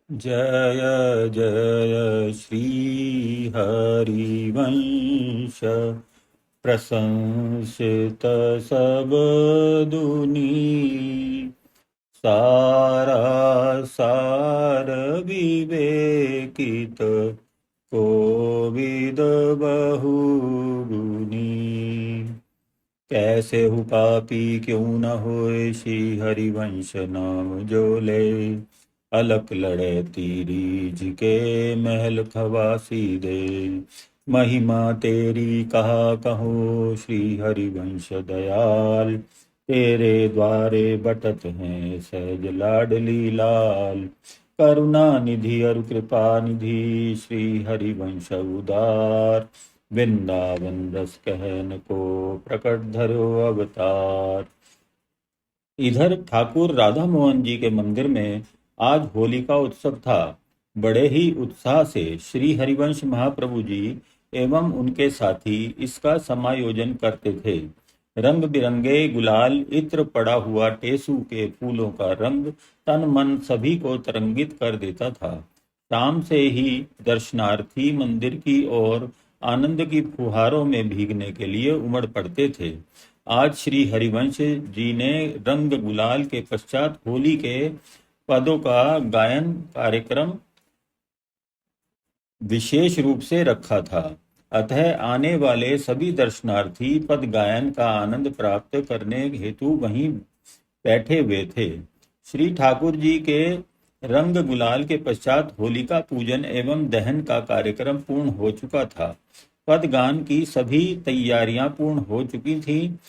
जय जय श्री हरिवंश प्रशंसित सब दुनी सारा सार विवेकित कोविद बहुगुनी। कैसे हु पापी क्यों न होए श्री हरिवंश नाम जो ले। अलक लड़े तीरीज के महल खवासी दे। महिमा तेरी कहा कहो श्री हरिवंश दयाल। तेरे द्वारे बटत हैं सहज लाडली लाल। करुणा निधि और कृपा निधि श्री हरिवंश उदार। वृंदावन रस कहन को प्रकट धरो अवतार। इधर ठाकुर राधा मोहन जी के मंदिर में आज होली का उत्सव था। बड़े ही उत्साह से श्री हरिवंश महाप्रभु जी एवं उनके साथी इसका समायोजन करते थे। रंग बिरंगे गुलाल इत्र पड़ा हुआ टेसू के फूलों का रंग तन मन सभी को तरंगित कर देता था। शाम से ही दर्शनार्थी मंदिर की ओर आनंद की फुहारों में भीगने के लिए उमड़ पड़ते थे। आज श्री हरिवंश जी ने रंग गुलाल के पश्चात होली के पदों का गायन कार्यक्रम विशेष रूप से रखा था। अतः आने वाले सभी दर्शनार्थी पद गायन का आनंद प्राप्त करने हेतु वहीं बैठे हुए थे। श्री ठाकुर जी के रंग गुलाल के पश्चात होलिका पूजन एवं दहन का कार्यक्रम पूर्ण हो चुका था। पद गान की सभी तैयारियां पूर्ण हो चुकी थी।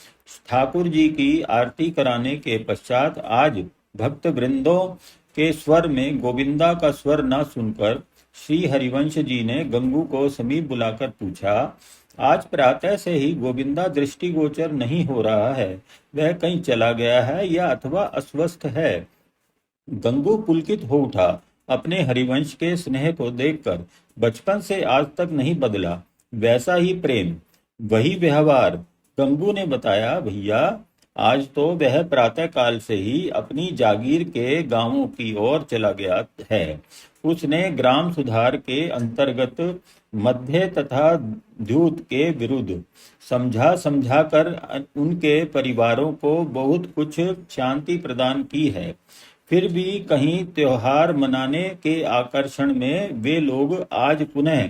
ठाकुर जी की आरती कराने के पश्चात आज भक्त वृंदों के स्वर में गोविंदा का स्वर न सुनकर श्री हरिवंश जी ने गंगू को समीप बुलाकर पूछा, आज प्रातः से ही गोविंदा दृष्टिगोचर नहीं हो रहा है। वह कहीं चला गया है या अथवा अस्वस्थ है। गंगू पुलकित हो उठा। अपने हरिवंश के स्नेह को देखकर बचपन से आज तक नहीं बदला, वैसा ही प्रेम, वही व्यवहार। गंगू ने बताया, भैया आज तो वह प्रातः काल से ही अपनी जागीर के गांवों की ओर चला गया है। उसने ग्राम सुधार के अंतर्गत मध्य तथा द्यूत के विरुद्ध समझा समझा कर उनके परिवारों को बहुत कुछ शांति प्रदान की है। फिर भी कहीं त्योहार मनाने के आकर्षण में वे लोग आज पुनः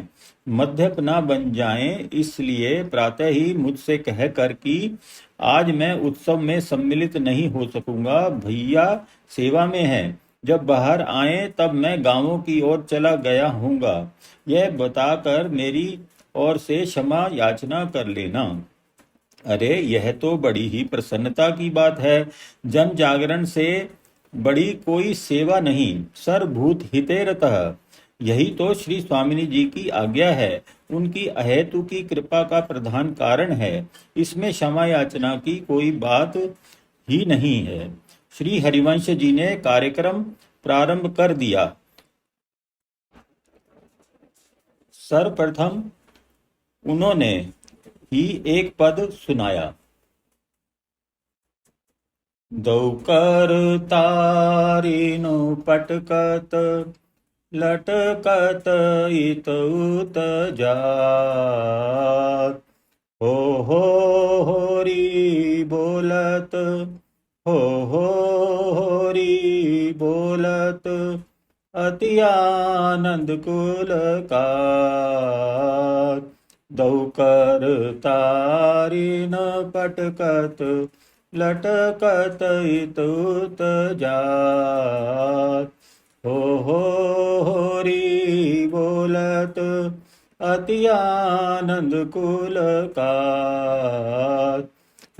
मध्यप न बन जाएं, इसलिए प्रातः ही मुझसे कहकर कि आज मैं उत्सव में सम्मिलित नहीं हो सकूंगा, भैया सेवा में है। जब बाहर आए तब मैं गांवों की ओर चला गया हूँगा। यह बताकर मेरी ओर से क्षमा याचना कर लेना। अरे यह तो बड़ी ही प्रसन्नता की बात है। जन जागरण से बड़ी कोई सेवा नहीं, सर्वभूत हिते रतः। यही तो श्री स्वामिनी जी की आज्ञा है, उनकी अहेतु की कृपा का प्रधान कारण है। इसमें क्षमा याचना की कोई बात ही नहीं है। श्री हरिवंश जी ने कार्यक्रम प्रारंभ कर दिया। सर्वप्रथम उन्होंने ही एक पद सुनाया। दौकर तारिनु पटकत लटकत इत उत जात। हो होरी बोलत, होरी बोलत अति आनंद कुल का। दौकर तारिन पटकत लटकत इतुत जात। होरी बोलत अति आनंद कुल का।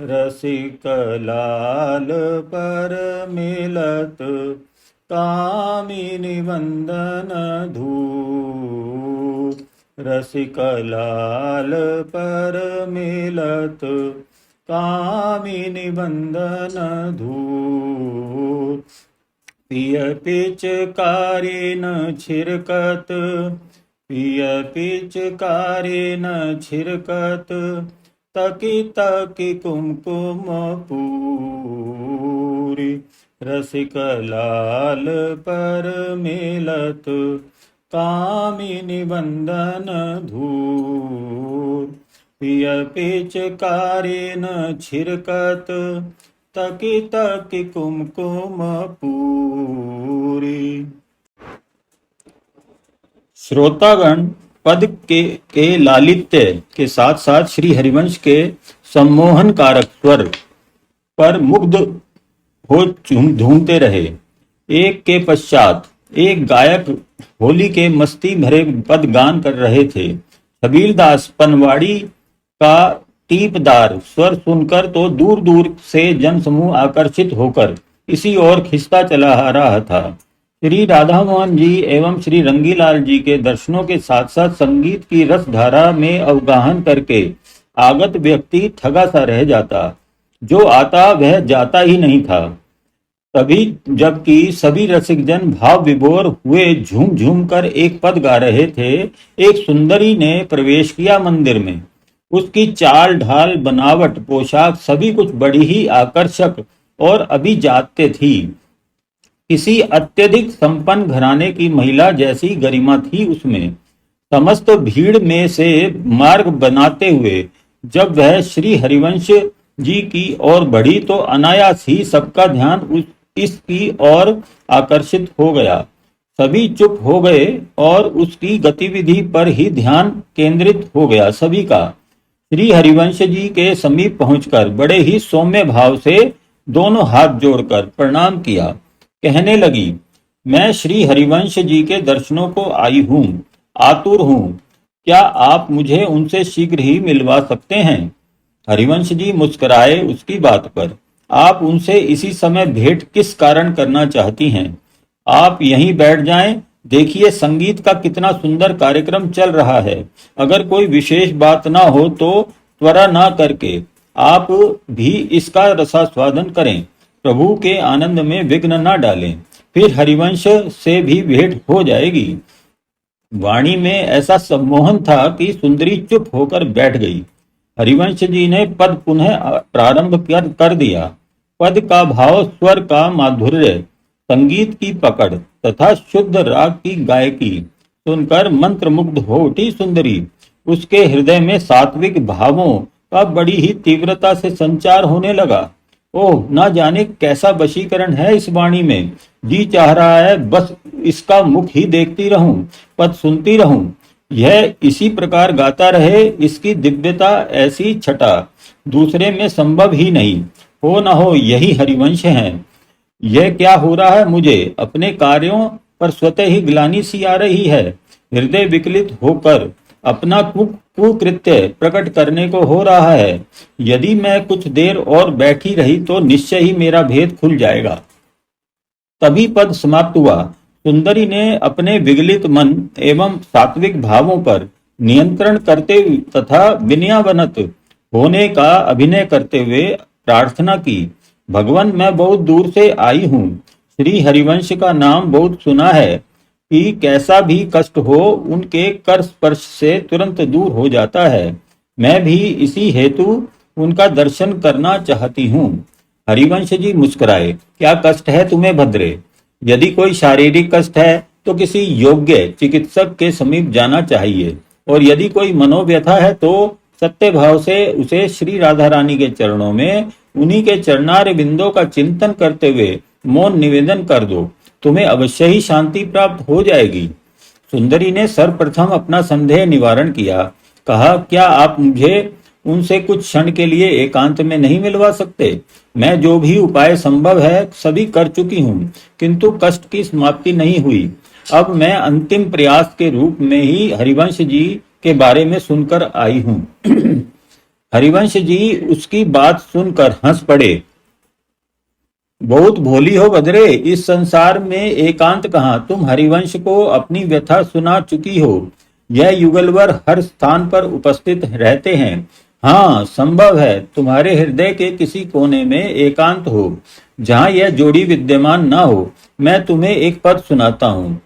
रसिक लाल पर मिलत कामिनी वंदन धूप। रसिक लाल पर मिलत कामिनी वंदन धूप। पिय पिचकारी न छिरकत, पिय पिचकारी न छिरकत तकी तकी कुमकुम पूरी। रसिक लाल पर मेलत, कामिनी बंदन धूर। पिय पिचकारी न छिरकत, तकी तकी कुमकुम पूरी। श्रोतागण पद के लालित्य के साथ साथ श्री हरिवंश के सम्मोहन कारक स्वर पर मुग्ध हो झूमते रहे। एक के पश्चात एक गायक होली के मस्ती भरे पद गान कर रहे थे। छबीलदास पनवाड़ी का टीपदार स्वर सुनकर तो दूर दूर से जनसमूह आकर्षित होकर इसी ओर खिंचता चला आ रहा था। श्री राधा मोहन जी एवं श्री रंगीलाल जी के दर्शनों के साथ साथ संगीत की रसधारा में अवगाहन करके आगत व्यक्ति ठगा सा रह जाता। जो आता वह जाता ही नहीं था। तभी जबकि सभी रसिकजन भाव विभोर हुए झूम झूम कर एक पद गा रहे थे, एक सुंदरी ने प्रवेश किया मंदिर में। उसकी चाल ढाल बनावट पोशाक सभी कुछ बड़ी ही आकर्षक और अभिजात्य थी। किसी अत्यधिक संपन्न घराने की महिला जैसी गरिमा थी उसमें। समस्त भीड़ में से मार्ग बनाते हुए जब वह श्री हरिवंश जी की ओर बढ़ी तो अनायास ही सबका ध्यान इसकी ओर आकर्षित हो गया। सभी चुप हो गए और उसकी गतिविधि पर ही ध्यान केंद्रित हो गया सभी का। श्री हरिवंश जी के समीप पहुंचकर बड़े ही सौम्य भाव से दोनों हाथ जोड़कर प्रणाम किया। कहने लगी, मैं श्री हरिवंश जी के दर्शनों को आई हूँ, आतुर हूँ। क्या आप मुझे उनसे शीघ्र ही मिलवा सकते हैं? हरिवंश जी मुस्कुराए उसकी बात पर। आप उनसे इसी समय भेंट किस कारण करना चाहती हैं? आप यहीं बैठ जाएं, देखिए संगीत का कितना सुंदर कार्यक्रम चल रहा है। अगर कोई विशेष बात ना हो तो त्वरा ना करके आप भी इसका रसास्वादन करें। प्रभु के आनंद में विघ्न न डालें, फिर हरिवंश से भी भेंट हो जाएगी। वाणी में ऐसा सम्मोहन था कि सुंदरी चुप होकर बैठ गई। हरिवंश जी ने पद पुनः प्रारंभ कर दिया। पद का भाव, स्वर का माधुर्य, संगीत की पकड़ तथा शुद्ध राग की गायकी सुनकर मंत्रमुग्ध हो उठी सुंदरी। उसके हृदय में सात्विक भावों का बड़ी ही तीव्रता से संचार होने लगा। ओह, ना जाने कैसा वशीकरण है इस वाणी में। जी चाह रहा है बस इसका मुख ही देखती रहूं, पद सुनती रहूं। यह इसी प्रकार गाता रहे। इसकी दिव्यता, ऐसी छटा दूसरे में संभव ही नहीं। हो न हो यही हरिवंश है। यह क्या हो रहा है मुझे? अपने कार्यों पर स्वतः ही ग्लानि सी आ रही है। हृदय विकलित होकर अपना कुकृत्य प्रकट करने को हो रहा है। यदि मैं कुछ देर और बैठी रही तो निश्चय ही मेरा भेद खुल जाएगा। तभी पद समाप्त हुआ। सुंदरी ने अपने विगलित मन एवं सात्विक भावों पर नियंत्रण करते तथा विनयावनत होने का अभिनय करते हुए प्रार्थना की, भगवान मैं बहुत दूर से आई हूँ। श्री हरिवंश का नाम बहुत सुना है कि कैसा भी कष्ट हो उनके कर स्पर्श से तुरंत दूर हो जाता है। मैं भी इसी हेतु उनका दर्शन करना चाहती हूँ। हरिवंश जी मुस्कुराए। क्या कष्ट है तुम्हें भद्रे? यदि कोई शारीरिक कष्ट है तो किसी योग्य चिकित्सक के समीप जाना चाहिए, और यदि कोई मनोव्यथा है तो सत्य भाव से उसे श्री राधा रानी के चरणों में उन्हीं के चरणार्य बिंदों का चिंतन करते हुए मौन निवेदन कर दो। तुम्हें अवश्य ही शांति प्राप्त हो जाएगी। सुंदरी ने सर्वप्रथम अपना संदेह निवारण किया। कहा, क्या आप मुझे उनसे कुछ क्षण के लिए एकांत में नहीं मिलवा सकते? मैं जो भी उपाय संभव है सभी कर चुकी हूँ, किंतु कष्ट की समाप्ति नहीं हुई। अब मैं अंतिम प्रयास के रूप में ही हरिवंश जी के बारे में सुनकर आई हूँ। हरिवंश जी उसकी बात सुनकर हंस पड़े। बहुत भोली हो भद्रे, इस संसार में एकांत कहाँ? तुम हरिवंश को अपनी व्यथा सुना चुकी हो। यह युगलवर हर स्थान पर उपस्थित रहते हैं। हाँ, संभव है तुम्हारे हृदय के किसी कोने में एकांत हो जहाँ यह जोड़ी विद्यमान ना हो। मैं तुम्हें एक पद सुनाता हूँ,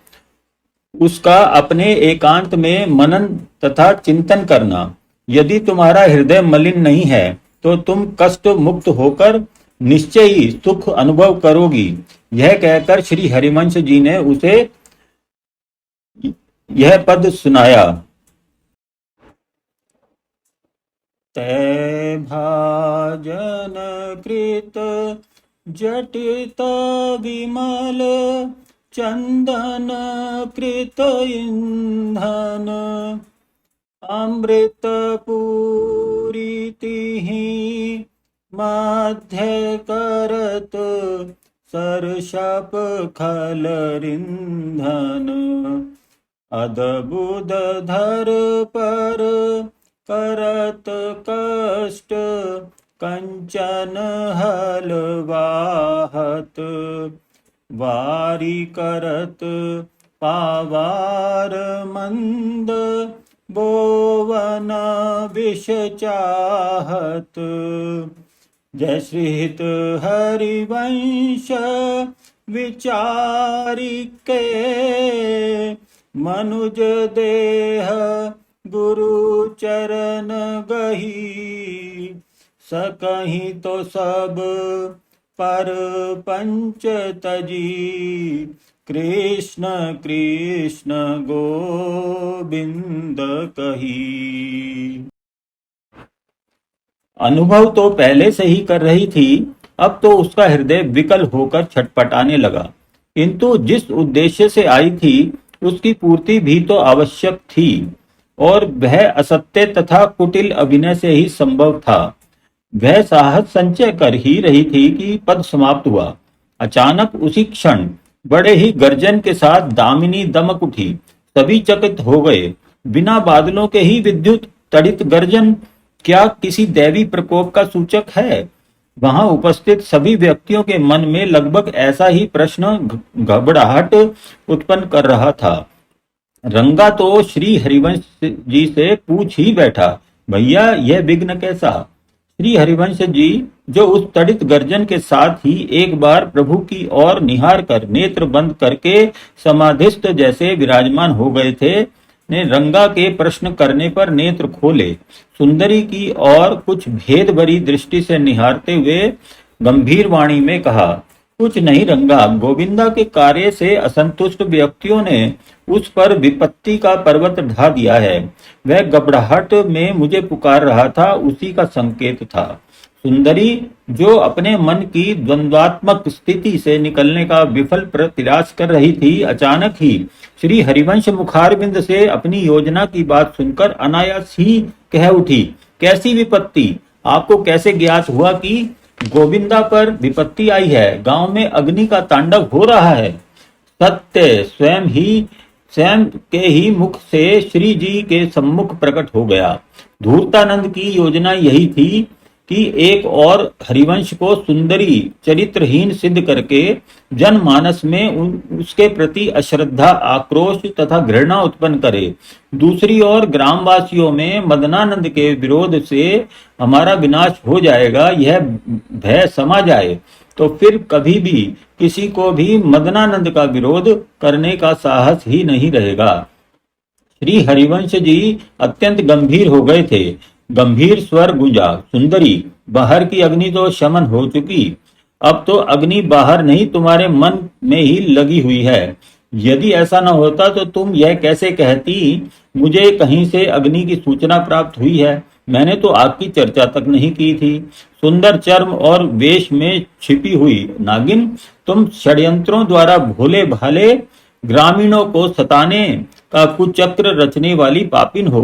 उसका अपने एकांत में मनन तथा चिंतन करना। यदि तुम्हारा हृदय मलिन नहीं है तो तुम कष्ट मुक्त होकर निश्चय ही सुख अनुभव करोगी। यह कहकर श्री हरिवंश जी ने उसे यह पद सुनाया। तै भाजन कृत जटित विमल चंदन कृत ईंधन अमृत पूरीति मध्य करत सरसप खल रिंधन अदबुद धर पर करत कष्ट कंचन हलवाहत वारी करत पावार मंद बोवन विष चाहत। जय श्रीहित हरिवंश विचारिके मनुज देह गुरु चरण गही। सकहीं तो सब पर पंच तजी कृष्ण कृष्ण गोविंद कही। अनुभव तो पहले से ही कर रही थी, अब तो उसका हृदय विकल होकर छटपटाने लगा। किंतु जिस उद्देश्य से आई थी उसकी पूर्ति भी तो आवश्यक थी, और वह असत्य तथा कुटिल अभिनय से ही संभव था। वह साहस संचय कर ही रही थी कि पद समाप्त हुआ। अचानक उसी क्षण बड़े ही गर्जन के साथ दामिनी दमक उठी। सभी चकित हो गए। बिना बादलों के ही विद्युत तड़ित गर्जन क्या किसी दैवी प्रकोप का सूचक है? वहां उपस्थित सभी व्यक्तियों के मन में लगभग ऐसा ही प्रश्न घबराहट उत्पन्न कर रहा था। रंगा तो श्री हरिवंश जी से पूछ ही बैठा, भैया यह विघ्न कैसा? श्री हरिवंश जी, जो उस तड़ित गर्जन के साथ ही एक बार प्रभु की ओर निहार कर नेत्र बंद करके समाधिस्थ जैसे विराजमान हो गए थे, ने रंगा के प्रश्न करने पर नेत्र खोले। सुंदरी की ओर कुछ भेद भरी दृष्टि से निहारते हुए गंभीर वाणी में कहा, कुछ नहीं रंगा, गोविंदा के कार्य से असंतुष्ट व्यक्तियों ने उस पर विपत्ति का पर्वत ढा दिया है। वह घबराहट में मुझे पुकार रहा था, उसी का संकेत था। सुंदरी, जो अपने मन की द्वंद्वात्मक स्थिति से निकलने का विफल प्रयास कर रही थी, अचानक ही श्री हरिवंश मुखारबिंद से अपनी योजना की बात सुनकर अनायास ही कह उठी, कैसी विपत्ति? आपको कैसे ज्ञात हुआ कि गोविंदा पर विपत्ति आई है? गांव में अग्नि का तांडव हो रहा है। सत्य स्वयं के ही मुख से श्री जी के सम्मुख प्रकट हो गया। धूर्तानंद की योजना यही थी कि एक और हरिवंश को सुंदरी चरित्रहीन सिद्ध करके जनमानस में उसके प्रति अश्रद्धा, आक्रोश तथा घृणा उत्पन्न करे। दूसरी ओर ग्रामवासियों में मदनानंद के विरोध से हमारा विनाश हो जाएगा, यह भय समा जाए तो फिर कभी भी किसी को भी मदनानंद का विरोध करने का साहस ही नहीं रहेगा। श्री हरिवंश जी अत्यंत गंभीर हो गए थे। गंभीर स्वर गूंजा, सुंदरी, बाहर की अग्नि तो शमन हो चुकी, अब तो अग्नि बाहर नहीं तुम्हारे मन में ही लगी हुई है। यदि ऐसा न होता तो तुम यह कैसे कहती मुझे कहीं से अग्नि की सूचना प्राप्त हुई है? मैंने तो आग की चर्चा तक नहीं की थी। सुंदर चर्म और वेश में छिपी हुई नागिन, तुम षड्यंत्रों द्वारा भोले भाले ग्रामीणों को सताने का कुचक्र रचने वाली पापिन हो।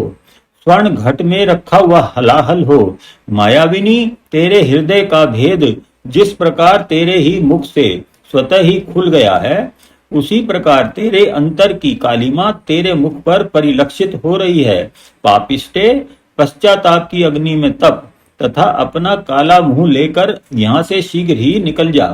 स्वर्ण घट में रखा हुआ हलाहल हो। मायाविनी, तेरे हृदय का भेद जिस प्रकार तेरे ही मुख से स्वतः ही खुल गया है, उसी प्रकार तेरे अंतर की कालिमा तेरे मुख पर परिलक्षित हो रही है। पापिष्टे, पश्चाताप की अग्नि में तप तथा अपना काला मुंह लेकर यहाँ से शीघ्र ही निकल जा।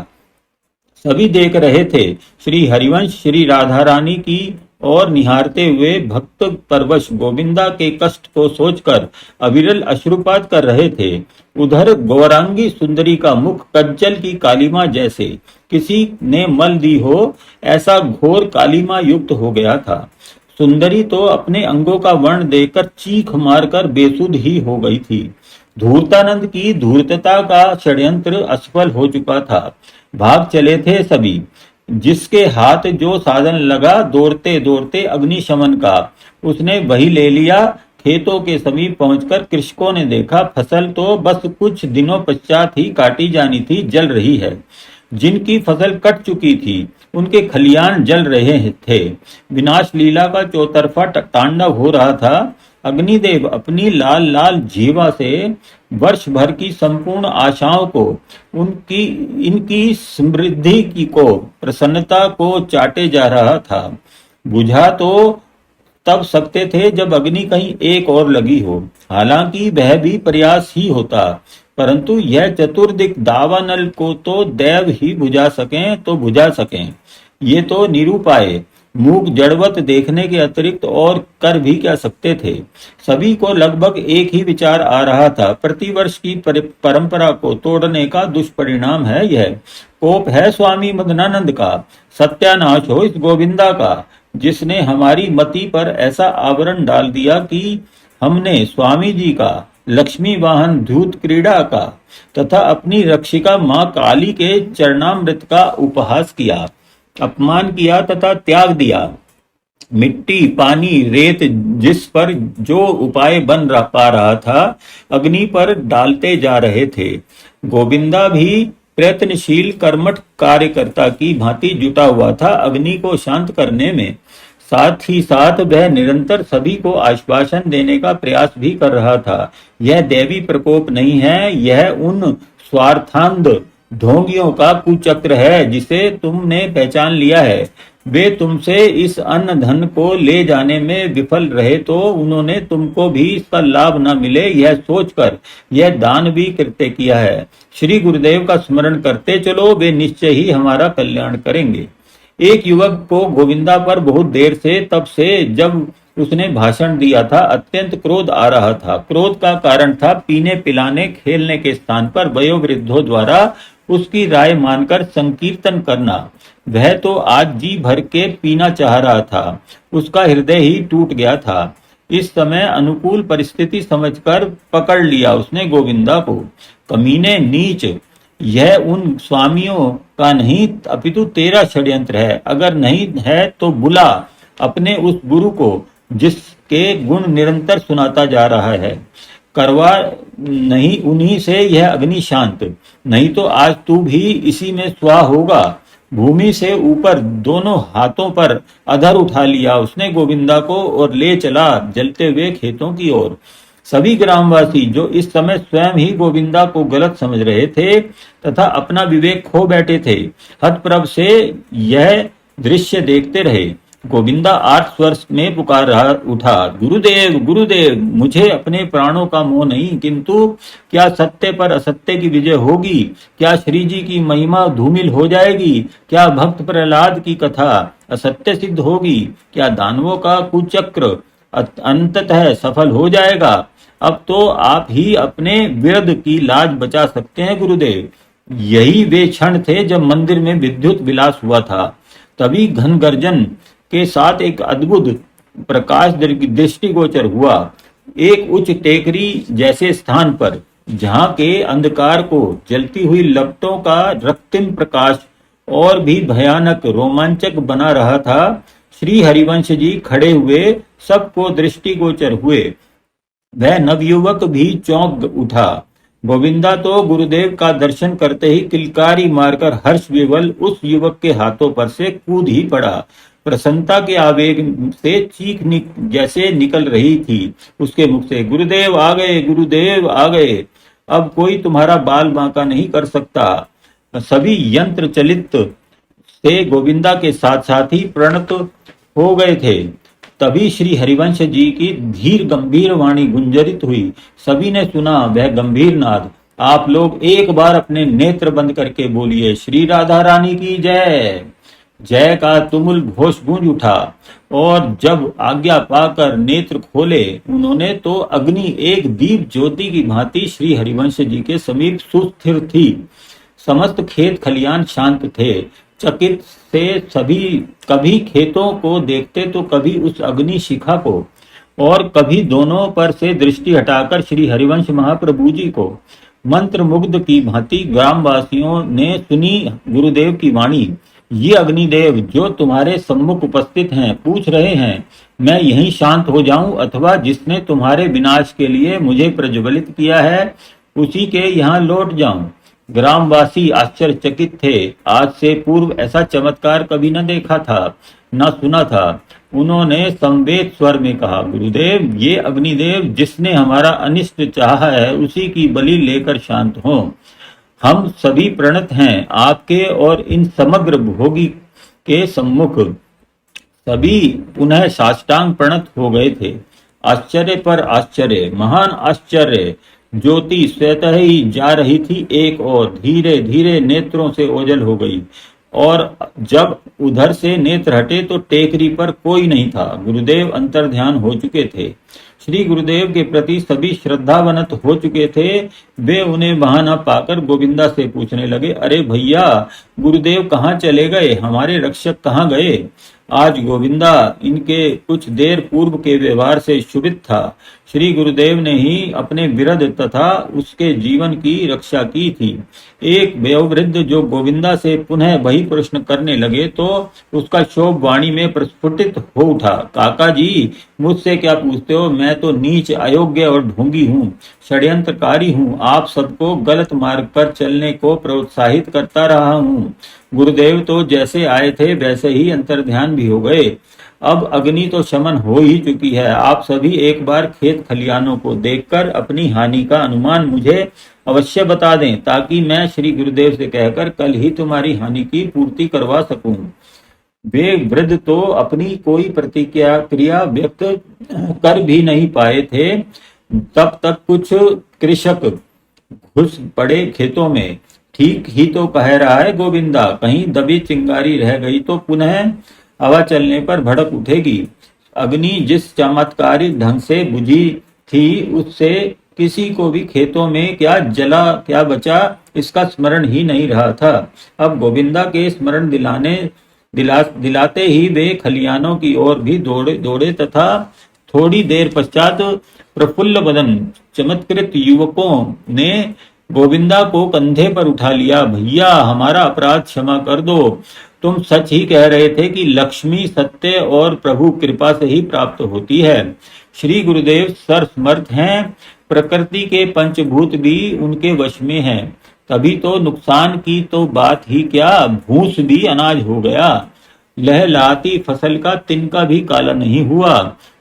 सभी देख रहे थे। श्री हरिवंश श्री राधा रानी की और निहारते हुए भक्त परवश गोविंदा के कष्ट को सोचकर अविरल अश्रुपात कर रहे थे। उधर गौरांगी सुंदरी का मुख कज्जल की कालिमा जैसे किसी ने मल दी हो, ऐसा घोर कालिमा युक्त हो गया था। सुंदरी तो अपने अंगों का वर्ण देकर चीख मारकर बेसुध ही हो गई थी। धूर्तानंद की धूर्तता का षड्यंत्र असफल हो चुका था। भाग चले थे सभी। जिसके हाथ जो साधन लगा, दौड़ते दौड़ते अग्निशमन का, उसने वही ले लिया। खेतों के समीप पहुंचकर कृषकों ने देखा, फसल तो बस कुछ दिनों पश्चात ही काटी जानी थी, जल रही है। जिनकी फसल कट चुकी थी, उनके खलियान जल रहे थे। विनाश लीला का चौतरफा तांडव हो रहा था। अग्निदेव अपनी लाल लाल जीवा से वर्ष भर की संपूर्ण आशाओं को, उनकी इनकी समृद्धि की को, प्रसन्नता को चाटे जा रहा था। बुझा तो तब सकते थे जब अग्नि कहीं एक और लगी हो, हालांकि वह भी प्रयास ही होता, परंतु यह चतुर्दिक दावानल को तो दैव ही बुझा सकें तो बुझा सकें। ये तो निरुपाय मूक जड़वत देखने के अतिरिक्त और कर भी क्या सकते थे। सभी को लगभग एक ही विचार आ रहा था। प्रतिवर्ष की परंपरा को तोड़ने का दुष्परिणाम है यह। कोप है स्वामी मदनानंद का। सत्यानाश हो इस गोविंदा का, जिसने हमारी मति पर ऐसा आवरण डाल दिया कि हमने स्वामी जी का, लक्ष्मी वाहन धूत क्रीड़ा का तथा अपनी रक्षिका मां काली के चरणामृत का उपहास किया, अपमान किया तथा त्याग दिया। मिट्टी, पानी, रेत जिस पर जो उपाय पा रहा था, अग्नि पर डालते जा रहे थे। गोविंदा भी प्रयत्नशील कर्मठ कार्यकर्ता की भांति जुटा हुआ था अग्नि को शांत करने में। साथ ही साथ वह निरंतर सभी को आश्वासन देने का प्रयास भी कर रहा था। यह दैवी प्रकोप नहीं है, यह उन स्वार्थांध ढोंगियों का कुचक्र है जिसे तुमने पहचान लिया है। वे तुमसे इस अन्न धन को ले जाने में विफल रहे तो उन्होंने तुमको भी इसका लाभ न मिले, यह सोचकर यह दान भी कृत्य किया है। श्री गुरुदेव का स्मरण करते चलो, वे निश्चय ही हमारा कल्याण करेंगे। एक युवक को गोविंदा पर बहुत देर से, तब से जब उसने भाषण दिया था, अत्यंत क्रोध आ रहा था। क्रोध का कारण था पीने पिलाने खेलने के स्थान पर वयोवृद्धों द्वारा उसकी राय मानकर संकीर्तन करना। वह तो आज जी भर के पीना चाह रहा था, उसका हृदय ही टूट गया था। इस समय अनुकूल परिस्थिति समझकर पकड़ लिया उसने गोविंदा को। कमीने नीच, यह उन स्वामियों का नहीं अपितु तेरा षड्यंत्र है। अगर नहीं है तो बुला अपने उस गुरु को जिसके गुण निरंतर सुनाता जा रहा है। करवा नहीं उन्हीं से यह अग्नि शांत, नहीं तो आज तू भी इसी में स्वाह होगा। भूमि से ऊपर दोनों हाथों पर अधर उठा लिया उसने गोविंदा को और ले चला जलते हुए खेतों की ओर। सभी ग्रामवासी जो इस समय स्वयं ही गोविंदा को गलत समझ रहे थे तथा अपना विवेक खो बैठे थे, हतप्रभ से यह दृश्य देखते रहे। गोविंदा 8 वर्ष में पुकार रहा उठा, गुरुदेव गुरुदेव, मुझे अपने प्राणों का मोह नहीं, किंतु क्या सत्य पर असत्य की विजय होगी? क्या श्री जी की महिमा धूमिल हो जाएगी? क्या भक्त प्रहलाद की कथा असत्य सिद्ध होगी? क्या दानवों का कुचक्र अंततः सफल हो जाएगा? अब तो आप ही अपने विरध की लाज बचा सकते हैं गुरुदेव। यही वे क्षण थे जब मंदिर में विद्युत विलास हुआ था। तभी घन गर्जन के साथ एक अद्भुत प्रकाश दृष्टिगोचर हुआ। एक उच्च टेकरी जैसे स्थान पर, जहां के अंधकार को जलती हुई लपटों का रक्तिम प्रकाश और भी भयानक रोमांचक बना रहा था, श्री हरिवंश जी खड़े हुए सबको दृष्टिगोचर हुए। वह नवयुवक भी चौंक उठा। गोविंदा तो गुरुदेव का दर्शन करते ही किलकारी मारकर हर्ष विवल उस युवक के हाथों पर से कूद ही पड़ा। प्रसन्नता के आवेग से चीख जैसे निकल रही थी उसके मुख से, गुरुदेव आ गए, गुरुदेव आ गए, अब कोई तुम्हारा बाल बांका नहीं कर सकता। सभी यंत्र चलित से गोविंदा के साथ साथ ही प्रणत हो गए थे। तभी श्री हरिवंश जी की धीर गंभीर वाणी गुंजरित हुई। सभी ने सुना वह गंभीर नाद। आप लोग एक बार अपने नेत्र बंद करके बोलिए, श्री राधा रानी की जय। जय का तुमुल घोष गूंज उठा और जब आज्ञा पाकर नेत्र खोले उन्होंने तो अग्नि एक दीप ज्योति की भांति श्री हरिवंश जी के समीप सुस्थिर थी। समस्त खेत खलियान शांत थे। चकित से सभी कभी खेतों को देखते तो कभी उस अग्नि शिखा को। और कभी दोनों पर से दृष्टि हटाकर श्री हरिवंश महाप्रभु जी को मंत्र मुग्ध की भांति ग्रामवासियों ने सुनी गुरुदेव की वाणी। ये अग्निदेव जो तुम्हारे सम्मुख उपस्थित हैं पूछ रहे हैं, मैं यहीं शांत हो जाऊं अथवा जिसने तुम्हारे विनाश के लिए मुझे प्रज्वलित किया है उसी के यहाँ लौट जाऊं। ग्रामवासी आश्चर्यचकित थे। आज से पूर्व ऐसा चमत्कार कभी न देखा था, न सुना था। उन्होंने संवेद स्वर में कहा, गुरुदेव, ये अग्निदेव जिसने हमारा अनिष्ट चाहा है उसी की बलि लेकर शांत हो। हम सभी प्रणत हैं आपके और इन समग्र भोगी के सम्मुख। सभी पुनः साष्टांग प्रणत हो गए थे। आश्चर्य पर आश्चर्य, महान आश्चर्य। ज्योति स्वतः ही जा रही थी एक और धीरे धीरे नेत्रों से ओझल हो गई, और जब उधर से नेत्र हटे तो टेकरी पर कोई नहीं था। गुरुदेव अंतर्ध्यान हो चुके थे। श्री गुरुदेव के प्रति सभी श्रद्धावनत हो चुके थे। वे उन्हें वहां न पाकर गोविंदा से पूछने लगे, अरे भैया, गुरुदेव कहाँ चले गए? हमारे रक्षक कहाँ गए? आज गोविंदा इनके कुछ देर पूर्व के व्यवहार से क्षुभित था। श्री गुरुदेव ने ही अपने विरध तथा उसके जीवन की रक्षा की थी। एक वयोवृद्ध जो गोविंदा से पुनः वही प्रश्न करने लगे तो उसका क्षोभ वाणी में प्रस्फुटित हो उठा। काका जी, मुझसे क्या पूछते हो? मैं तो नीच, अयोग्य और ढोंगी हूँ, षड्यंत्रकारी हूँ। आप सबको गलत मार्ग पर चलने को प्रोत्साहित करता रहा हूँ। गुरुदेव तो जैसे आए थे वैसे ही अंतर्ध्यान भी हो गए। अब अग्नि तो शमन हो ही चुकी है। आप सभी एक बार खेत खलियानों को देखकर अपनी हानि का अनुमान मुझे अवश्य बता दें, ताकि मैं श्री गुरुदेव से कहकर कल ही तुम्हारी हानि की पूर्ति करवा सकूं। वे वृद्ध तो अपनी कोई प्रतिक्रिया क्रिया व्यक्त कर भी नहीं पाए थे। तब तक कुछ कृषक घुस पड़े खेतों में। ठीक ही तो कह रहा है गोविंदा, कहीं दबी चिंगारी रह गई तो पुनः हवा चलने पर भड़क उठेगी। अग्नि जिस चमत्कारिक ढंग से बुझी थी उससे किसी को भी खेतों में क्या जला क्या बचा इसका स्मरण ही नहीं रहा था। अब गोविंदा के स्मरण दिलाते ही वे खलियानों की ओर भी दौड़े तथा थोड़ी देर पश्चात प्रफुल्ल बदन चमत्कृत युवकों ने गोविंदा को कंधे पर उठा लिया। भैया, हमारा अपराध क्षमा कर दो। तुम सच ही कह रहे थे कि लक्ष्मी सत्य और प्रभु कृपा से ही प्राप्त होती है। श्री गुरुदेव सर्वसमर्थ हैं। प्रकृति के पंचभूत भी उनके वश में हैं। तभी तो नुकसान की तो बात ही क्या, भूस भी अनाज हो गया। लहलहाती फसल का तिनका भी काला नहीं हुआ।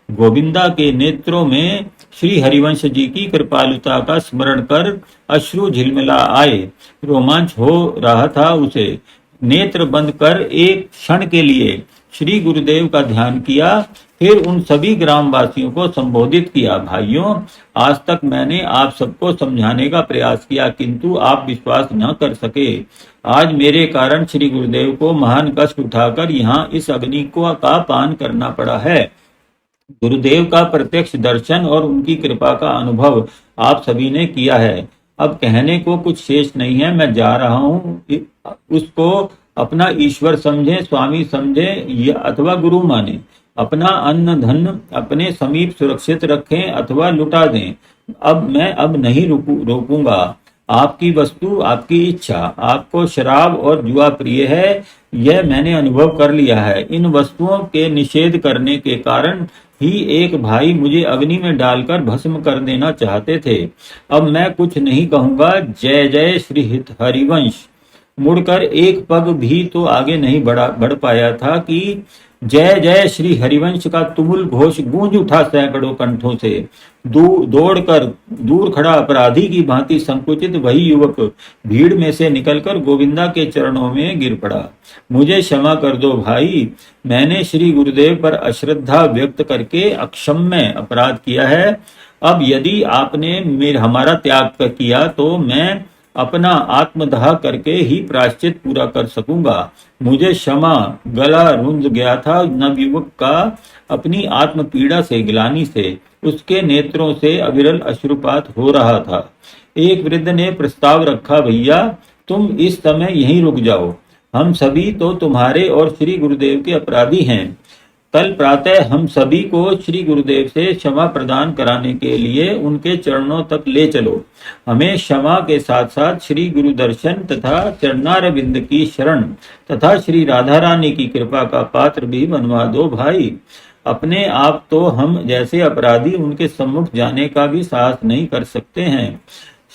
गोविंदा के नेत्रों में श्री हरिवंश जी की कृपालुता का स्मरण कर अश्रु झिलमिला आए। रोमांच हो रहा था उसे। नेत्र बंद कर एक क्षण के लिए श्री गुरुदेव का ध्यान किया, फिर उन सभी ग्रामवासियों को संबोधित किया। भाइयों, आज तक मैंने आप सबको समझाने का प्रयास किया, किंतु आप विश्वास न कर सके। आज मेरे कारण श्री गुरुदेव को महान कष्ट उठाकर यहाँ इस अग्नि का पान करना पड़ा है। गुरुदेव का प्रत्यक्ष दर्शन और उनकी कृपा का अनुभव आप सभी ने किया है। अब कहने को कुछ शेष नहीं है। मैं जा रहा हूँ। उसको अपना ईश्वर समझे, स्वामी समझे या अथवा गुरु माने। अपना अन्न धन अपने समीप सुरक्षित रखें अथवा लुटा दें। अब नहीं रोकूंगा। आपकी वस्तु, आपकी इच्छा। आपको शराब और जुआ प्रिय है, यह मैंने अनुभव कर लिया है। इन वस्तुओं के निषेध करने के कारण ही एक भाई मुझे अग्नि में डालकर भस्म कर देना चाहते थे। अब मैं कुछ नहीं कहूंगा। जय जय श्री हरिवंश। मुड़कर एक पग भी तो आगे नहीं बढ़ पाया था कि जय जय श्री हरिवंश का तुमुल घोष गूंज उठा सैकड़ों कंठों से। दौड़कर दूर खड़ा अपराधी की भांति संकुचित वही युवक भीड़ में से निकलकर गोविंदा के चरणों में गिर पड़ा। मुझे क्षमा कर दो भाई, मैंने श्री गुरुदेव पर अश्रद्धा व्यक्त करके अक्षम्य अपराध किया है। अब यदि आपने हमारा त्याग किया तो मैं अपना आत्मदाह करके ही प्रायश्चित पूरा कर सकूंगा। मुझे क्षमा। गला रुंध गया था नवयुवक का अपनी आत्म पीड़ा से, गिलानी से। उसके नेत्रों से अविरल अश्रुपात हो रहा था। एक वृद्ध ने प्रस्ताव रखा, भैया तुम इस समय यहीं रुक जाओ। हम सभी तो तुम्हारे और श्री गुरुदेव के अपराधी हैं। कल प्रातः हम सभी को श्री गुरुदेव से क्षमा प्रदान कराने के लिए उनके चरणों तक ले चलो। हमें क्षमा के साथ साथ श्री गुरु दर्शन तथा चरणारविंद की शरण तथा श्री राधा रानी की कृपा का पात्र भी बनवा दो भाई। अपने आप तो हम जैसे अपराधी उनके सम्मुख जाने का भी साहस नहीं कर सकते हैं।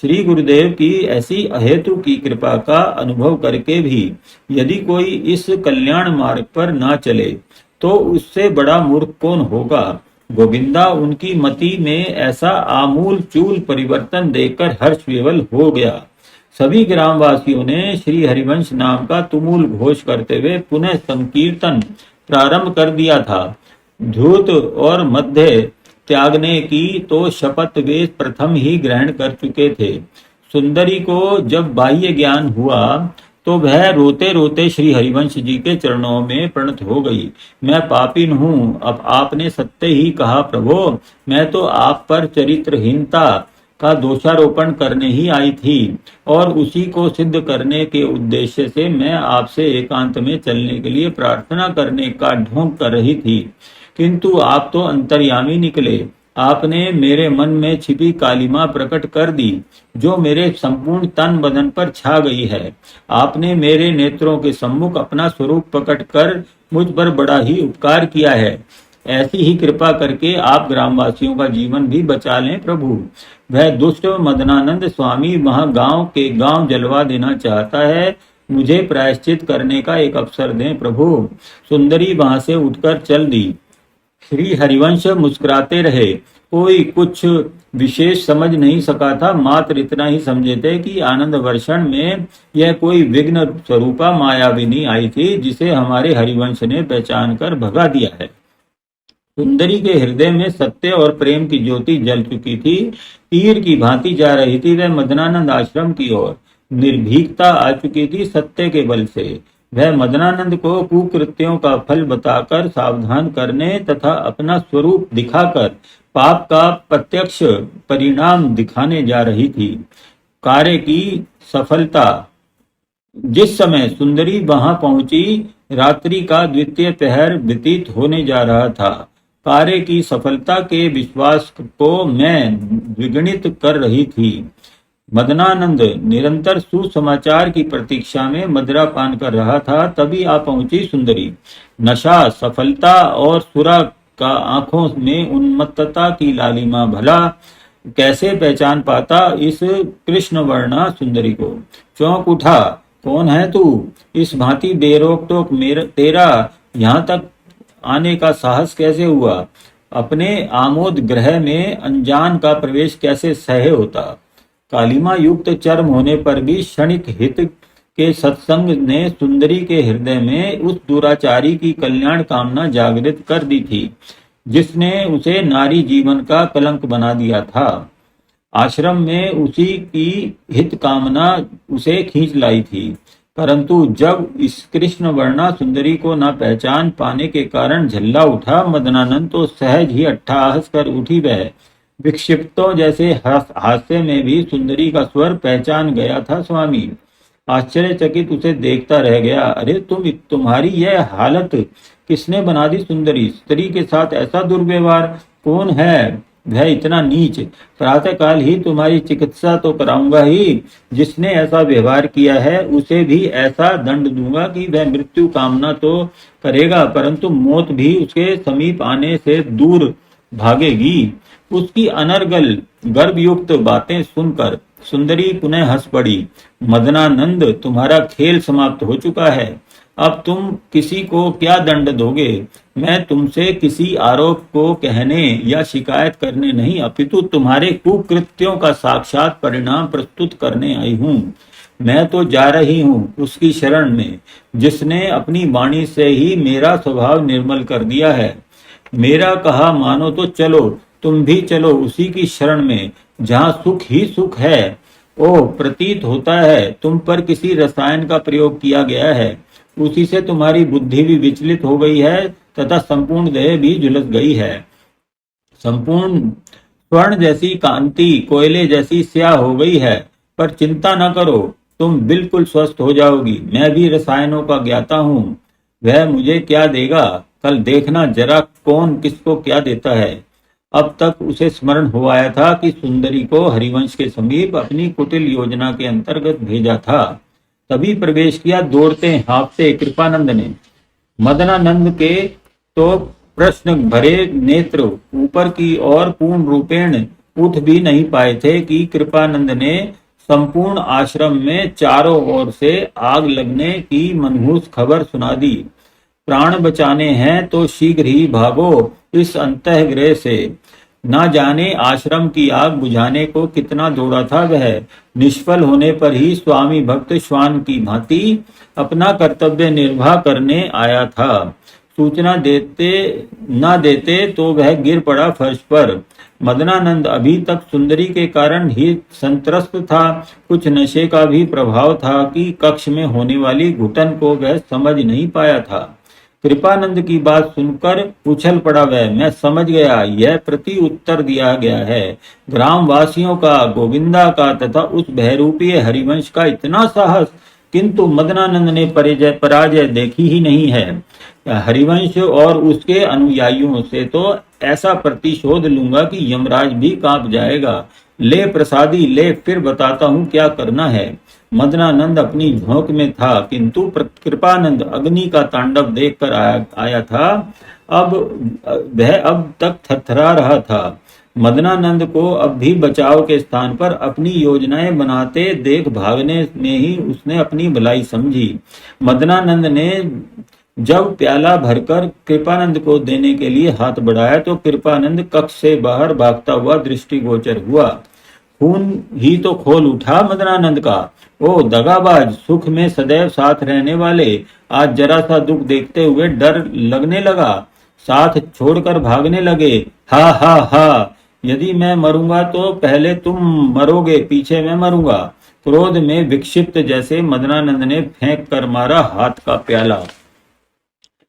श्री गुरुदेव की ऐसी अहेतु की कृपा का अनुभव करके भी यदि कोई इस कल्याण मार्ग पर ना चले तो उससे बड़ा मूर्ख कौन होगा। गोविंदा उनकी मति में ऐसा आमूल चूल परिवर्तन देखकर हर्ष विवल हो गया। सभी ग्रामवासियों ने श्री हरिवंश नाम का तुमुल घोष करते हुए पुनः संकीर्तन प्रारंभ कर दिया था। ध्रुत और मध्य त्यागने की तो शपथ वे प्रथम ही ग्रहण कर चुके थे। सुंदरी को जब बाह्य ज्ञान हुआ तो वह रोते रोते श्री हरिवंश जी के चरणों में प्रणत हो गई। मैं पापिन हूँ, अब आपने सत्य ही कहा प्रभो, मैं तो आप पर चरित्रहीनता का दोषारोपण करने ही आई थी और उसी को सिद्ध करने के उद्देश्य से मैं आपसे एकांत में चलने के लिए प्रार्थना करने का ढोंग कर रही थी, किंतु आप तो अंतर्यामी निकले। आपने मेरे मन में छिपी कालिमा प्रकट कर दी जो मेरे संपूर्ण तन बदन पर छा गई है। आपने मेरे नेत्रों के सम्मुख अपना स्वरूप प्रकट कर मुझ पर बड़ा ही उपकार किया है। ऐसी ही कृपा करके आप ग्रामवासियों का जीवन भी बचा लें प्रभु। वह दुष्ट मदनानंद स्वामी वहां गांव के गांव जलवा देना चाहता है, मुझे प्रायश्चित करने का एक अवसर दें प्रभु। सुंदरी वहां से उठकर चल दी। श्री हरिवंश मुस्कुराते रहे। कोई कुछ विशेष समझ नहीं सका था, मात्र इतना ही समझे थे कि आनंद वर्षण में यह कोई विघ्न स्वरूपा मायाविनी आई थी जिसे हमारे हरिवंश ने पहचान कर भगा दिया है। सुंदरी के हृदय में सत्य और प्रेम की ज्योति जल चुकी थी, तीर की भांति जा रही थी वह मदनानंद आश्रम की ओर। निर्भीकता आ चुकी थी सत्य के बल से। वह मदनानंद को कुकृत्यों का फल बताकर सावधान करने तथा अपना स्वरूप दिखाकर पाप का प्रत्यक्ष परिणाम दिखाने जा रही थी। कार्य की सफलता। जिस समय सुंदरी वहां पहुंची रात्रि का द्वितीय पहर व्यतीत होने जा रहा था। कार्य की सफलता के विश्वास को मैं द्विगुणित कर रही थी। मदनानंद निरंतर सुसमाचार की प्रतीक्षा में मदिरा पान कर रहा था, तभी आ पहुंची सुंदरी। नशा, सफलता और सुरा का आंखों में उन्मत्तता की लालिमा भला कैसे पहचान पाता इस कृष्ण वर्णा सुंदरी को। चौंक उठा, कौन है तू? इस भांति बेरोक टोक तेरा यहाँ तक आने का साहस कैसे हुआ? अपने आमोद ग्रह में अनजान का प्रवेश कैसे सहे होता? कालिमा युक्त चर्म होने पर भी क्षणिक हित के सत्संग ने सुंदरी के हृदय में उस दुराचारी की कल्याण कामना जागृत कर दी थी जिसने उसे नारी जीवन का कलंक बना दिया था। आश्रम में उसी की हित कामना उसे खींच लाई थी, परंतु जब इस कृष्ण वर्णा सुंदरी को न पहचान पाने के कारण झल्ला उठा मदनानंद तो सहज ही अट्टहास कर उठी। वह विक्षिप्तों जैसे हास्य में भी सुंदरी का स्वर पहचान गया था स्वामी। आश्चर्यचकित उसे देखता रह गया। अरे तुम्हारी यह हालत किसने बना दी सुंदरी? स्त्री के साथ ऐसा दुर्व्यवहार कौन है वह इतना नीच? प्रातःकाल ही तुम्हारी चिकित्सा तो कराऊंगा ही। जिसने ऐसा व्यवहार किया है उसे भी ऐसा दंड दूंगा कि वह मृत्यु कामना तो करेगा परंतु मौत भी उसके समीप आने से दूर भागेगी। उसकी अनर्गल गर्भयुक्त बातें सुनकर सुंदरी पुनः हंस पड़ी। मदनानंद, तुम्हारा खेल समाप्त हो चुका है। अब तुम किसी को क्या दंड दोगे? मैं तुमसे किसी आरोप को कहने या शिकायत करने नहीं अपितु तुम्हारे कुकृत्यों का साक्षात परिणाम प्रस्तुत करने आई हूँ। मैं तो जा रही हूँ उसकी शरण में जिसने अपनी वाणी से ही मेरा स्वभाव निर्मल कर दिया है। मेरा कहा मानो तो चलो, तुम भी चलो उसी की शरण में जहाँ सुख ही सुख है। ओह, प्रतीत होता है तुम पर किसी रसायन का प्रयोग किया गया है। उसी से तुम्हारी बुद्धि भी विचलित हो गई है तथा संपूर्ण देह भी झुलस गई है। संपूर्ण स्वर्ण जैसी कांति कोयले जैसी स्याह हो गई है। पर चिंता न करो, तुम बिल्कुल स्वस्थ हो जाओगी। मैं भी रसायनों का ज्ञाता हूँ। वह मुझे क्या देगा, कल देखना जरा कौन किसको क्या देता है। अब तक उसे स्मरण हो आया था कि सुंदरी को हरिवंश के समीप अपनी कुटिल योजना के अंतर्गत भेजा था। तभी प्रवेश किया दौड़ते हाँफते कृपानंद ने। मदनानंद के तो प्रश्न भरे नेत्र ऊपर की ओर पूर्ण रूपेण उठ भी नहीं पाए थे कि कृपानंद ने संपूर्ण आश्रम में चारों ओर से आग लगने की मनहूस खबर सुना दी। प्राण बचाने हैं तो शीघ्र ही भागो इस अंतःगृह से। ना जाने आश्रम की आग बुझाने को कितना दौड़ा था वह। निष्फल होने पर ही स्वामी भक्त श्वान की भांति अपना कर्तव्य निर्वाह करने आया था। सूचना देते न देते तो वह गिर पड़ा फर्श पर। मदनानंद अभी तक सुंदरी के कारण ही संत्रस्त था। कुछ नशे का भी प्रभाव था कि कक्ष में होने वाली घुटन को वह समझ नहीं पाया था। कृपानंद की बात सुनकर उछल पड़ा वह। मैं समझ गया, यह प्रति उत्तर दिया गया है। ग्रामवासियों का, गोविंदा का तथा उस बहरूपीय हरिवंश का इतना साहस, किंतु मदनानंद ने पराजय देखी ही नहीं है। हरिवंश और उसके अनुयायियों से तो ऐसा प्रतिशोध लूंगा कि यमराज भी कांप जाएगा। ले प्रसादी ले, फिर बताता हूँ क्या करना है। मदनानंद अपनी झोंक में था, किंतु कृपानंद अग्नि का तांडव देखकर आया था। अब वह अब तक थरथरा रहा था। मदनानंद को अब भी बचाव के स्थान पर अपनी योजनाएं बनाते देख भागने में ही उसने अपनी भलाई समझी। मदनानंद ने जब प्याला भरकर कृपानंद को देने के लिए हाथ बढ़ाया तो कृपानंद कक्ष से बाहर भागता हुआ दृष्टिगोचर हुआ। खून ही तो खोल उठा मदनानंद का। ओ दगाबाज, सुख में सदैव साथ रहने वाले, आज जरा सा दुख देखते हुए डर लगने लगा, साथ छोड़कर भागने लगे। हा हा हा, यदि मैं मरूंगा तो पहले तुम मरोगे, पीछे मैं मरूंगा। क्रोध में विक्षिप्त जैसे मदनानंद ने फेंक कर मारा हाथ का प्याला।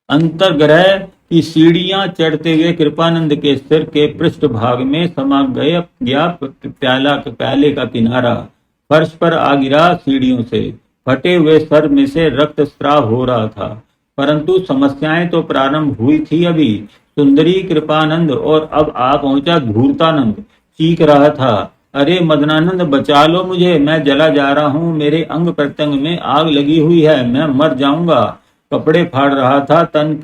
अंतर्ग्रह की सीढ़ियां चढ़ते हुए कृपानंद के सिर के पृष्ठ भाग में समा गया प्याले का किनारा फर्श पर आ गिरा। सीढ़ियों से फटे हुए सर में से रक्त स्राव हो रहा था, परंतु समस्याएं तो प्रारंभ हुई थी अभी। सुंदरी, कृपानंद और अब आ पहुंचा धूर्तानंद। चीख रहा था, अरे मदनानंद बचा लो मुझे, मैं जला जा रहा हूँ, मेरे अंग प्रत्यंग में आग लगी हुई है, मैं मर जाऊंगा। कपड़े फाड़ रहा था तन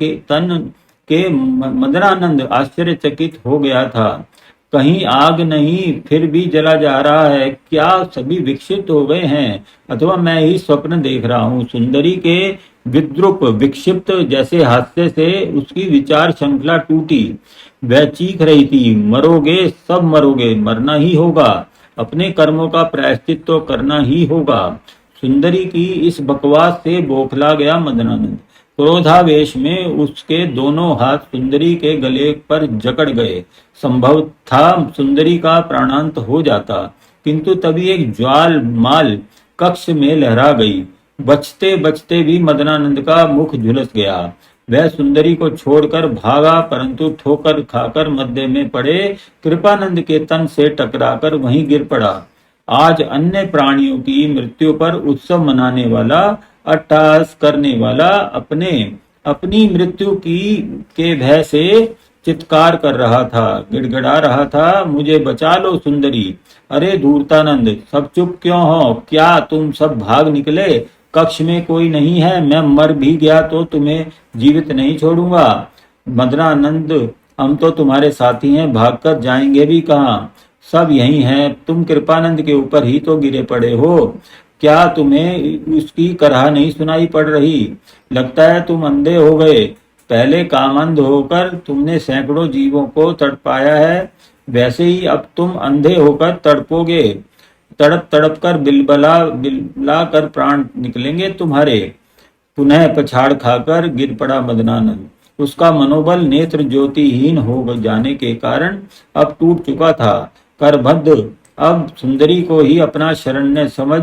के मदनानंद आश्चर्यचकित हो गया था। कहीं आग नहीं, फिर भी जला जा रहा है। क्या सभी विक्षिप्त हो गए हैं, अथवा मैं ही स्वप्न देख रहा हूँ? सुंदरी के विद्रुप विक्षिप्त जैसे हास्य से उसकी विचार श्रृंखला टूटी। वह चीख रही थी, मरोगे, सब मरोगे, मरना ही होगा, अपने कर्मों का प्रायश्चित तो करना ही होगा। सुंदरी की इस बकवास से बौखला गया मदनानंद। क्रोधावेश में उसके दोनों हाथ सुंदरी के गले पर जकड़ गए। संभव था सुंदरी का प्राणांत हो जाता, किंतु तभी एक ज्वाल माल कक्ष में लहरा गई। बचते बचते भी मदनानंद का मुख झुलस गया। वह सुंदरी को छोड़कर भागा, परंतु ठोकर खाकर मध्य में पड़े कृपानंद के तन से टकराकर वहीं गिर पड़ा। आज अन्य प्राणियों की मृत्यु पर उत्सव मनाने वाला, अट्टहास करने वाला, अपनी मृत्यु की के भय से चित्कार कर रहा था, गिड़गिड़ा रहा था, मुझे बचा लो सुंदरी। अरे धूर्तानंद, सब चुप क्यों हो? क्या तुम सब भाग निकले? कक्ष में कोई नहीं है, मैं मर भी गया तो तुम्हें जीवित नहीं छोड़ूंगा। मदनानंद, हम तो तुम्हारे साथी हैं, भागकर जाएंगे भी कहाँ? सब यही हैं, तुम कृपानंद के ऊपर ही तो गिरे पड़े हो। क्या तुम्हें उसकी करहा नहीं सुनाई पड़ रही? लगता है तुम अंधे हो गए। पहले कामंध होकर तुमने सैकड़ों जीवों को तड़पाया है, वैसे ही अब तुम अंधे होकर तड़पोगे। तड़प तड़प कर बिलबला कर प्राण निकलेंगे तुम्हारे। पुनः पछाड़ खाकर गिर पड़ा मदनानंद। उसका मनोबल नेत्र ज्योतिहीन हो जाने के कारण अब टूट चुका था। करभद्र अब सुंदरी को ही अपना शरण्य समझ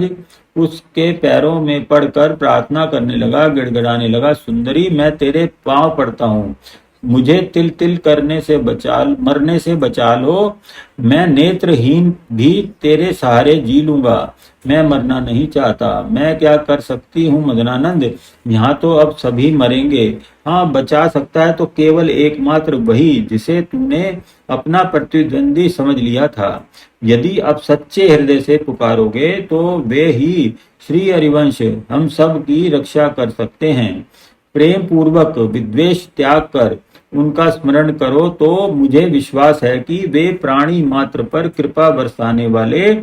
उसके पैरों में पड़कर प्रार्थना करने लगा, गिड़गिड़ाने लगा, सुंदरी मैं तेरे पांव पड़ता हूँ, मुझे तिल तिल मरने से बचा लो। मैं नेत्रहीन भी तेरे सहारे जी लूंगा। मैं मरना नहीं चाहता। मैं क्या कर सकती हूँ मदनानंद? यहाँ तो अब सभी मरेंगे। हाँ, बचा सकता है तो केवल एकमात्र वही जिसे तूने अपना प्रतिद्वंदी समझ लिया था। यदि अब सच्चे हृदय से पुकारोगे तो वे ही श्री हरिवंश हम सब की रक्षा कर सकते हैं। प्रेम पूर्वक विद्वेष त्याग कर उनका स्मरण करो तो मुझे विश्वास है कि वे प्राणी मात्र पर कृपा बरसाने वाले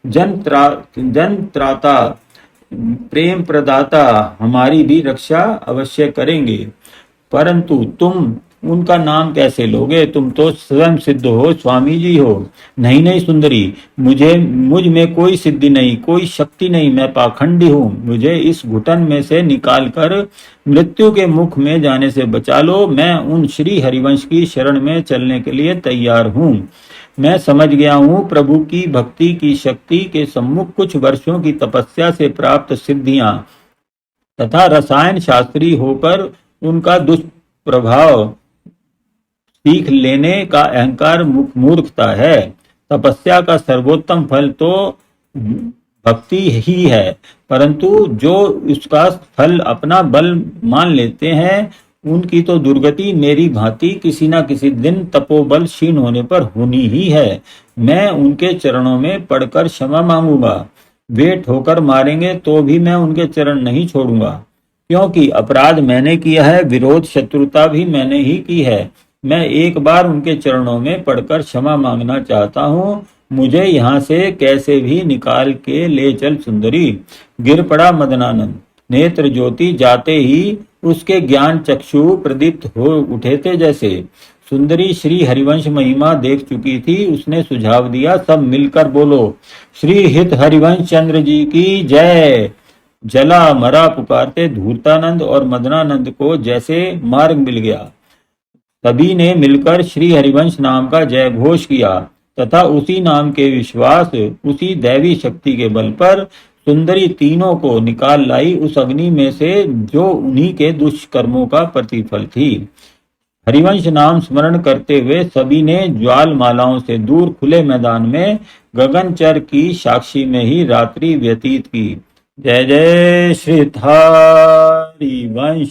जन त्राता प्रेम प्रदाता हमारी भी रक्षा अवश्य करेंगे। परंतु तुम उनका नाम कैसे लोगे? तुम तो स्वयं सिद्ध हो, स्वामी जी हो। नहीं नहीं सुंदरी, मुझ में कोई सिद्धि नहीं, कोई शक्ति नहीं। मैं पाखंडी हूँ। मुझे इस घुटन में से निकाल कर मृत्यु के मुख में जाने से बचा लो। मैं उन श्री हरिवंश की शरण में चलने के लिए तैयार हूँ। मैं समझ गया हूँ प्रभु की भक्ति की शक्ति के सम्मुख कुछ वर्षों की तपस्या से प्राप्त सिद्धियां तथा रसायन शास्त्री होकर उनका दुष्प्रभाव सीख लेने का अहंकार मूर्खता है। तपस्या का सर्वोत्तम फल तो भक्ति ही है, परंतु जो उसका फल अपना बल मान लेते हैं उनकी तो दुर्गति मेरी भांति किसी न किसी दिन तपोबल क्षीण होने पर होनी ही है। मैं उनके चरणों में पड़कर क्षमा मांगूंगा। वे ठोकर मारेंगे तो भी मैं उनके चरण नहीं छोड़ूंगा, क्योंकि अपराध मैंने किया है, विरोध शत्रुता भी मैंने ही की है। मैं एक बार उनके चरणों में पड़कर क्षमा मांगना चाहता हूँ। मुझे यहाँ से कैसे भी निकाल के ले चल सुंदरी। गिर पड़ा मदनानंद। नेत्र ज्योति जाते ही उसके ज्ञान चक्षु प्रदीप्त हो उठे थे जैसे। सुंदरी श्री हरिवंश महिमा देख चुकी थी। उसने सुझाव दिया, सब मिलकर बोलो, श्री हित हरिवंश चंद्र जी की जय। जला मरा पुकारते धूर्तानंद और मदनानंद को जैसे मार्ग मिल गया। सभी ने मिलकर श्री हरिवंश नाम का जय घोष किया तथा उसी नाम के विश्वास, उसी दैवी शक्ति के बल पर सुंदरी तीनों को निकाल लाई उस अग्नि में से जो उन्हीं के दुष्कर्मों का प्रतिफल थी। हरिवंश नाम स्मरण करते हुए सभी ने ज्वाल मालाओं से दूर खुले मैदान में गगनचर की साक्षी में ही रात्रि व्यतीत की। जय जय श्री हरिवंश।